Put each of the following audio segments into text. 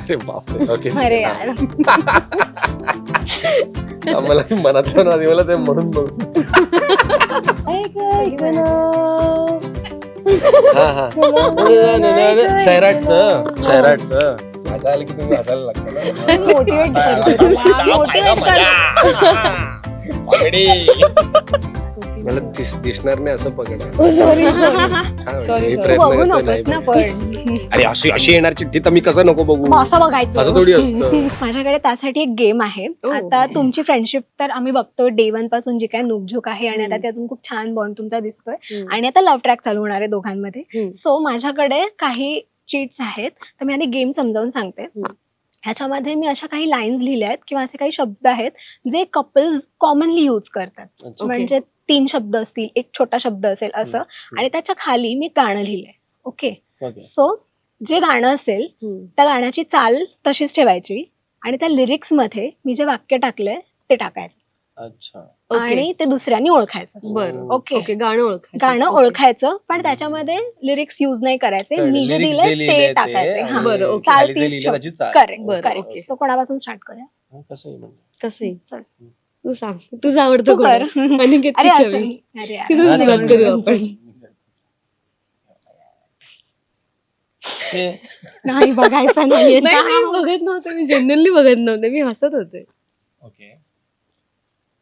अरे बापरे. ओके. अरे यार. मला मनातलं ना मला ते म्हणून बघ. हा सैराटचं माझं आलं की तुम्ही हसायला लागता ना. मोटिवेट मला दिसणार नाही असं पकडा. बघू नकोस ना पण. अरे अशी येणार चिठ्ठी तर मी कसं नको बघू. असं बघायचं असं थोडी असतं. माझ्याकडे त्यासाठी एक गेम आहे. आता तुमची फ्रेंडशिप तर आम्ही बघतोय डे 1 पासून जी काय नोकझोक आहे आणि आता त्यातून खूप छान बॉन्ड तुमचा दिसतोय आणि आता लव्ह ट्रॅक चालू होणार आहे दोघांमध्ये. सो माझ्याकडे काही चीट्स आहेत तर मी आधी गेम समजावून सांगते. ह्याच्यामध्ये मी अशा काही लाईन्स लिहिल्या आहेत किंवा असे काही शब्द आहेत जे कपल्स कॉमनली यूज करतात. म्हणजे 3 शब्द असतील, एक छोटा शब्द असेल असं, आणि त्याच्या खाली मी गाणं लिहिलंय. ओके. सो जे गाणं असेल त्या गाण्याची चाल तशीच ठेवायची आणि त्या लिरिक्स मध्ये मी जे वाक्य टाकलंय ते टाकायचं. अच्छा. आणि ते दुसऱ्यांनी ओळखायचं. बरं. ओके. गाणं ओळखायचं पण त्याच्यामध्ये लिरिक्स युज नाही करायचे. मी जे दिले ते टाकायचे. हा. बरं. चाल तीच ठेव. बरं, करेक्ट. ओके. सो कोणापासून स्टार्ट करूया? कसंही चल. तू सांग, तुझं आवडतं तू कर. अरे असं छवी नाही. अरे यार. तिथून सुरुवात करू आपण. नाही बघायचं नाहीये. नाही मी बघत नव्हते, मी जनरली बघत नव्हते, मी हसत होते. ओके.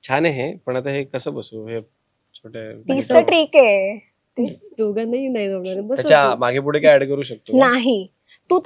छान आहे हे, पण आता हे कसं बसू हे छोटे. तीच तर ट्रिक आहे. दोघांनाही नाही जमणार. बस त्याच्या मागे पुढे काय ऍड करू शकतो? नाही. तू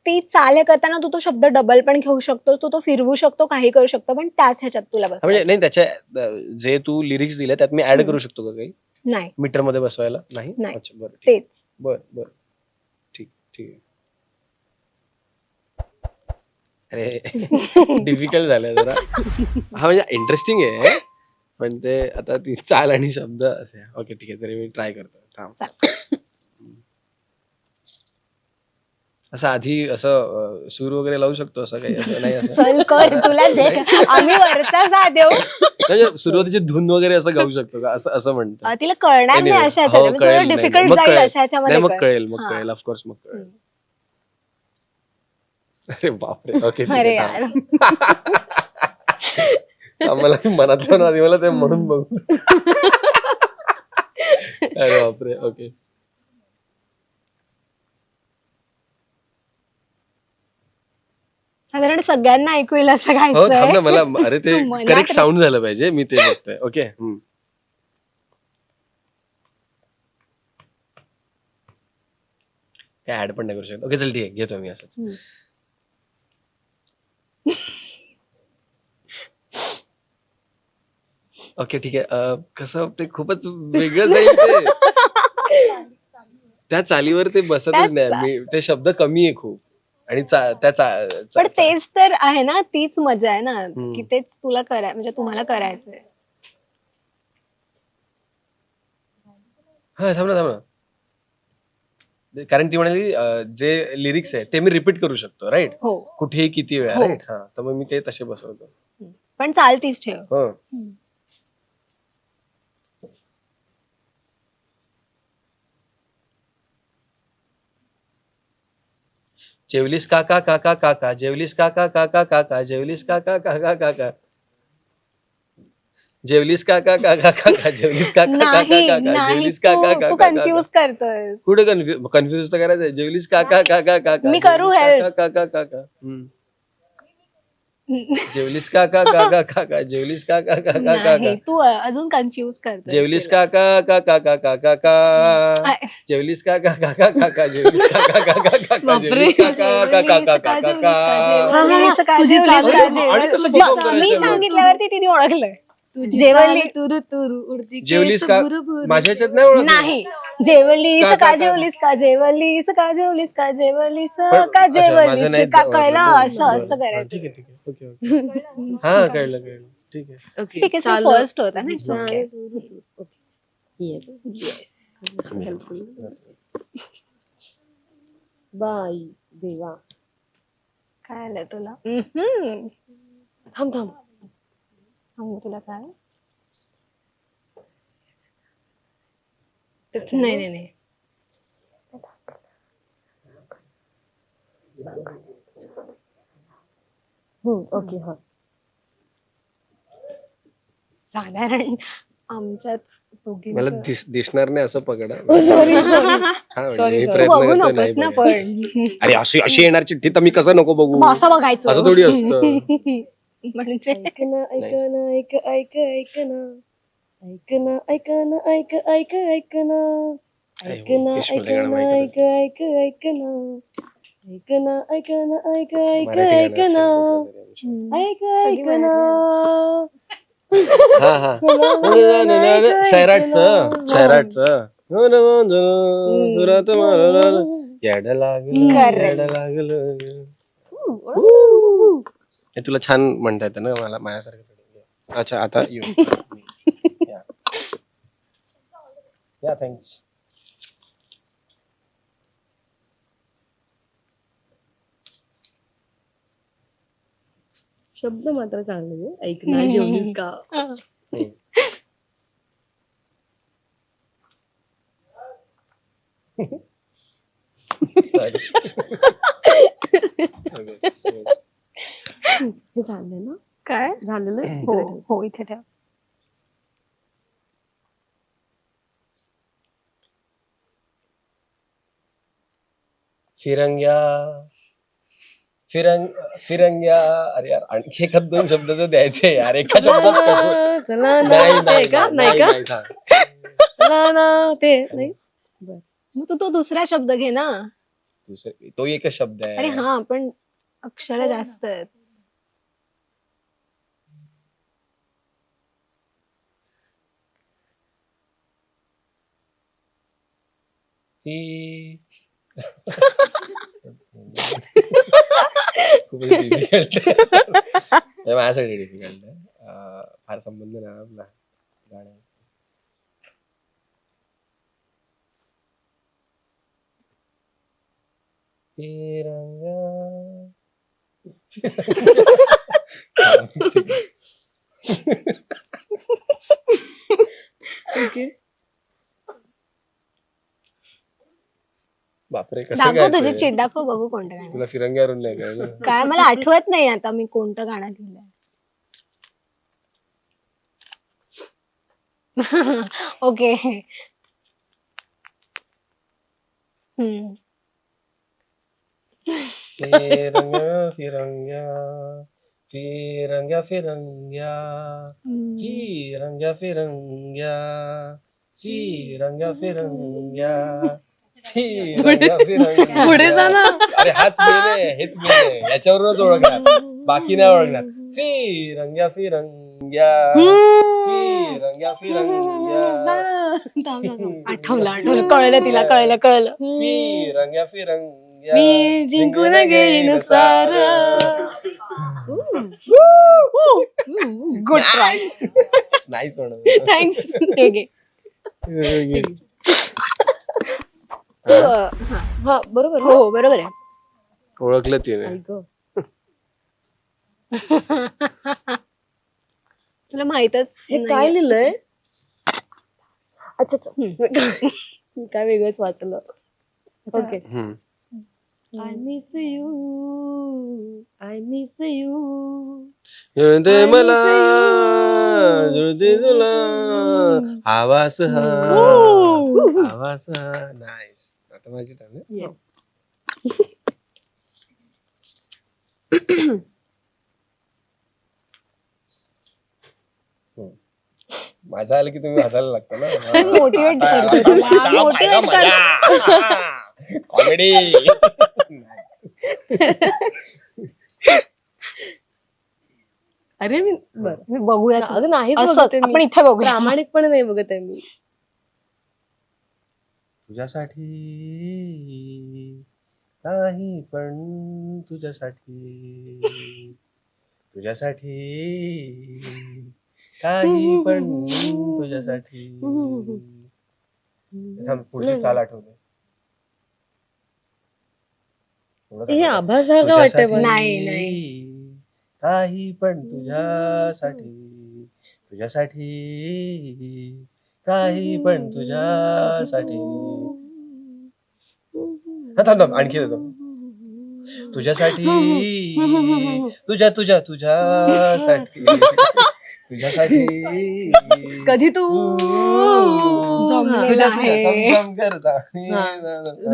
ती चाल हे करताना तू तो शब्द डबल पण घेऊ शकतो, तू तो फिरवू शकतो, काही करू शकतो, पण त्याच ह्याच्यात तुला बस. म्हणजे नाही त्याच्या जे तू लिरिक्स दिले त्यात मी ऍड करू शकतो का काही नाही. मीटर मध्ये बसवायला? नाही. नाही. अच्छा बरं. तेच. बरं ठीक आहे. अरे डिफिकल्ट झालं जरा. हा म्हणजे इंटरेस्टिंग आहे पण ते आता ती चाल आणि शब्द असे. ओके ठीक आहे, तरी मी ट्राय करतो. थांब. असं आधी असं सूर वगैरे लावू शकतो असं काही? असं नाही असं चल कर, तुला जे आम्ही वरचा जा देऊ. म्हणजे सुरुवातीची धून वगैरे असं गाऊ शकतो का असं म्हणतो? तिला कळणार नाही अशा ह्याच्यात. डिफिकल्ट जाईल अशा ह्याच्यामध्ये. मग कळेल ऑफकोर्स मग कळेल. अरे बापरे. ओके. अरे यार. मला मनातलं ना मला ते म्हणून बघू. अरे बापरे. ओके. साधारण सगळ्यांना ऐकू येईल असं हो थांब ना गायचं. मला. अरे ते करेक्ट साऊंड झालं पाहिजे, मी ते बघतोय. ओके. काय ऍड पण नाही करू शकत. ओके चल ठीक आहे, घेतो मी असंच. ओके ठीक आहे. कसं ते खूपच वेगळं जाईल ते. त्या चालीवर ते बसतच नाही. ते शब्द कमी आहे खूप आणि पण तेच तर आहे ना, तीच मजा आहे ना की तेच तुला म्हणजे तुम्हाला करायचंय. हा थांब ना. कारण ती म्हणाली जे लिरिक्स आहे ते मी रिपीट करू शकतो, राईट? हो. कुठेही किती वेळा, राईट? हा तर मग मी ते तसे बसवतो. पण चाल तीच ठेव. हो. जेवलीस काका काका काका, जेवलीस काका काका काका, जेवलीस काका काका काका, जेवलीस काका काका काका, जेवलीस काका काका काका, जेवलीस काका काका. तू कन्फ्युज करतोय. कुठे कन्फ्युज तर करायचंय? जेवलीस काका काका काका, मी करू हेल्प? काका काका. जेवलीस काका काका काका, जेवलीस काका काका काका, तू अजून कन्फ्युज करतोय. जेवलीस काका काका काका काका, जेवलीस काका काका काका, जेवलीस काका काका काका, जेवलीस काका काका काका काका. मी सांगितल्यावरती तिने ओळखलंय. जेवली तुरु तुरु उडती जेवलीस का? माझ्या ह्याच्यात नाही ओळखलं. नाही. जेवलीस का, जेवलीस का, जेवलीस का, जेवलीस का, जेवलीस का, जेवलीस का, कळलं? असं करायचं. ठीक आहे. ओके. हा कळलं. ठीक आहे. ठीक आहे. सो फर्स्ट होता ना. It's okay. बाई देवा. काय आलं तुला? थांब तुला काय? नाही. ओके हा. साधारण आमच्याच मला दोघींचं. दिसणार नाही असं पकडा. सॉरी हा, म्हणजे Sorry, मी sorry. प्रयत्न बघू करतोय नकोस नाही ना बघायला. पण. अरे अशी येणार चिठ्ठी तर मी कसं नको बघू. मग असं बघायचं असं थोडी असतं. म्हणजे ऐक ना ऐक ना ऐक ऐक ऐक ना ऐक ना ऐक ना ऐक ऐक ऐक ना ऐक ना मुकेश ऐक मला गाणं ना माहिती ऐक ऐक ऐक ना ऐक ना ऐक ना ऐक ऐक मराठी ऐक गाणं ना असेल कुठलं तरी आमचं. ऐक ऐक ना हा हा सैराटचं येड लागलं Correct. येड लागलं. हे तुला छान म्हणता येतं ना मला माझ्यासारखं थोडी. अच्छा आता या थँक्स. शब्द मात्र चांगले ऐक ना जेवलीस का. सॉरी. हे झालं ना काय झालेलं आहे? हो हो इथे ठेव. फिरंग्या फिरंग्या. अरे यार आणखी एखाद 2 शब्द तर द्यायचे यार एका शब्दात कसं. चला ना नाही नाही का नाही नाही का नाही, थांब. चला ना ते नाही मग तू तो दुसरा शब्द घे ना. तो एकच शब्द अरे आहे. हा पण अक्षर जास्त आहेत. ती खूपच डिफिकल्ट आहे माझ्यासाठी डिफिकल्ट आहे. फार संबंध नाही आपला गाणं. तिरंगा ओके बापरे कसं दाखव काय तुझी ते? चिट दाखव बघू कोणतं गाणं. तुला फिरंग्यावरून नाही कळलं. काय मला आठवत नाही आता मी कोणतं गाणं लिहिलंय. ओके. फिरंग्या फिरंग्या फिरंग्या फिरंग्या फिरंग्या फिरंग्या फिरंग्या फिरंग्या फिरंग्या फिरंग्या. पुढे जा ना. अरे हाच मेन आहे हेच मेन आहे याच्यावरूनच ओळखणार बाकी नाही ओळखणार. फिरंग्या फिरंग्या फिरंग्या फिरंग्या आठवलं कळलं तिला कळलं. फिरंग्या फिरंग्या मी जिंकून घेईन सार. Good try. नाही सोडत. थँक्स. हा बरोबर ना? हो बरोबर आहे. ओळखलं तिने. ऐक तुला माहितच हे काय लिहिलंय. अच्छा अच्छा मी काय वेगळंच वाचलं. Okay. I miss you I miss you जुळते मला जुळते तुला आवाज हा आवाज हा. नाईस. आता माझी टर्न आहे. येस. माझं आलं की तुम्ही हसायला लागता ना. मोटिवेट करतो तुला, मोटिवेट कर. कॉमेडी. अरे मी बरं मी बघूया अगं नाहीच असंच बघते आपण मी. इथे बघूया. प्रामाणिकपणे नाही बघत आहे मी. तुझ्यासाठी काही पण तुझ्यासाठी तुझ्यासाठी काही पण तुझ्यासाठी. थांब, पुढची चाल आठवते. हे आभास हा का वाटतंय मला. नाही. काही पण तुझ्यासाठी तुझ्यासाठी काही पण तुझ्यासाठी. थांब आणखी देतो. तुझ्यासाठी तुझ्या तुझ्या तुझ्यासाठी तुझ्यासाठी कधी तू जमलेलं तुझ्या आहे. तुझ्या चमचम करता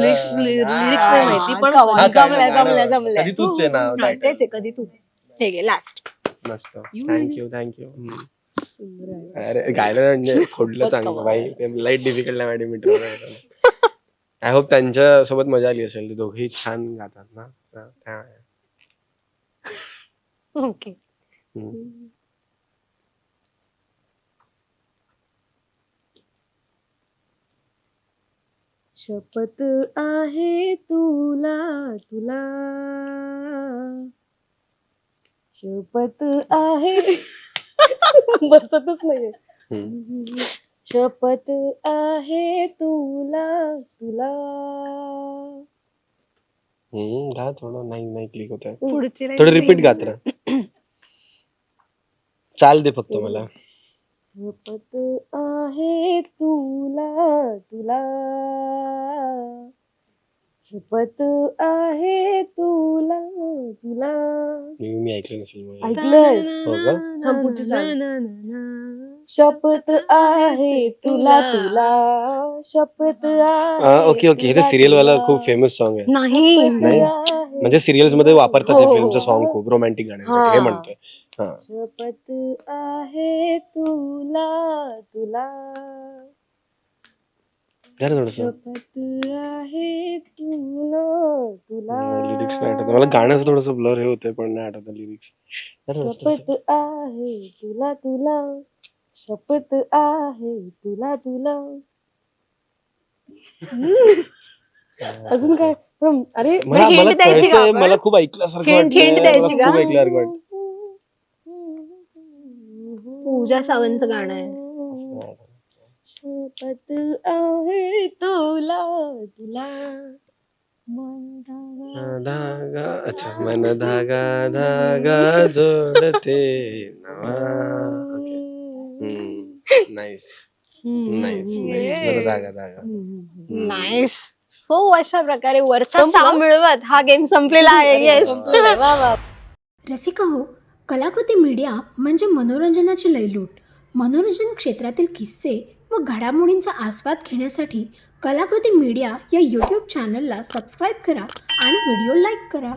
लिरिक्स नाही माहिती पण Come on, हा, काय जमलंय नाही, जमलंय गाणं. जमलंय कधी तूच आहे ना, हा, title. तेच आहे कधी तूच हे घे लास्ट. मस्त थँक्यू अरे गायला म्हणजे फोडलं चांगलं भाई लाईट डिफिकल्ट आहे मॅडम मीटर आय होप त्यांच्या सोबत मजा आली असेल ते दोघेही छान गातात ना असं त्यामुळे. ओके. हम्म. शपथ आहे तुला तुला शपथ आहे बसतच नाहीये. हम्म. शपथ आहे तुला तुला गा थोडं नाही क्लिक होत आहे पुढची line थोडं रिपीट नाही. गात राहा चाल दे फक्त मला. शपथ आहे तुला तुला शपथ आहे तुला तुला मी ऐकलं नसेल मग. ऐकलंस हो का? थांब पुढची सांग. शपथ आहे तुला तुला शपथ आहे ओके ओके हे तर सिरियल वाला खूप फेमस सॉन्ग आहे नाही नाही म्हणजे सिरियल्स मध्ये वापरतात हे हो, फिल्मचं हो, सॉन्ग हो. खूप रोमॅन्टिक गाण्यासाठी हे हा. म्हणतोय हा शपथ आहे तुला तुला द्या ना थोडंसं. शपथ आहे तुला तुला लिरिक्स नाही आठवत मला गाणंच थोडंसं ब्लर हे होतंय पण नाही आठवत लिरिक्स. शपथ आहे तुला तुला शपथ आहे तुला तुला अजून काय अरे मला hint मला द्यायची का कळतंय, आपण? मला खूप ऐकल्यासारखं Hint वाटतंय, द्यायची मला का? खूप ऐकल्यासारखं वाटतं. पूजा सावंतचं गाणं आहे. शपथ आहे तुला तुला मन धागा धागा अच्छा मन धागा धागा जोडते नाईस नाईस नाईस मन धागा धागा. नाईस. सो अशा प्रकारे वरचा सा मिळवत हा गेम संपलेला आहे. येस. वा वा रसिका हो, कलाकृती मीडिया म्हणजे मनोरंजनाची लयलूट. मनोरंजन क्षेत्रातील किस्से व घडामोडींचा आस्वाद घेण्यासाठी कलाकृती मीडिया या यूट्यूब चॅनलला सबस्क्राईब करा आणि व्हिडिओ लाईक करा.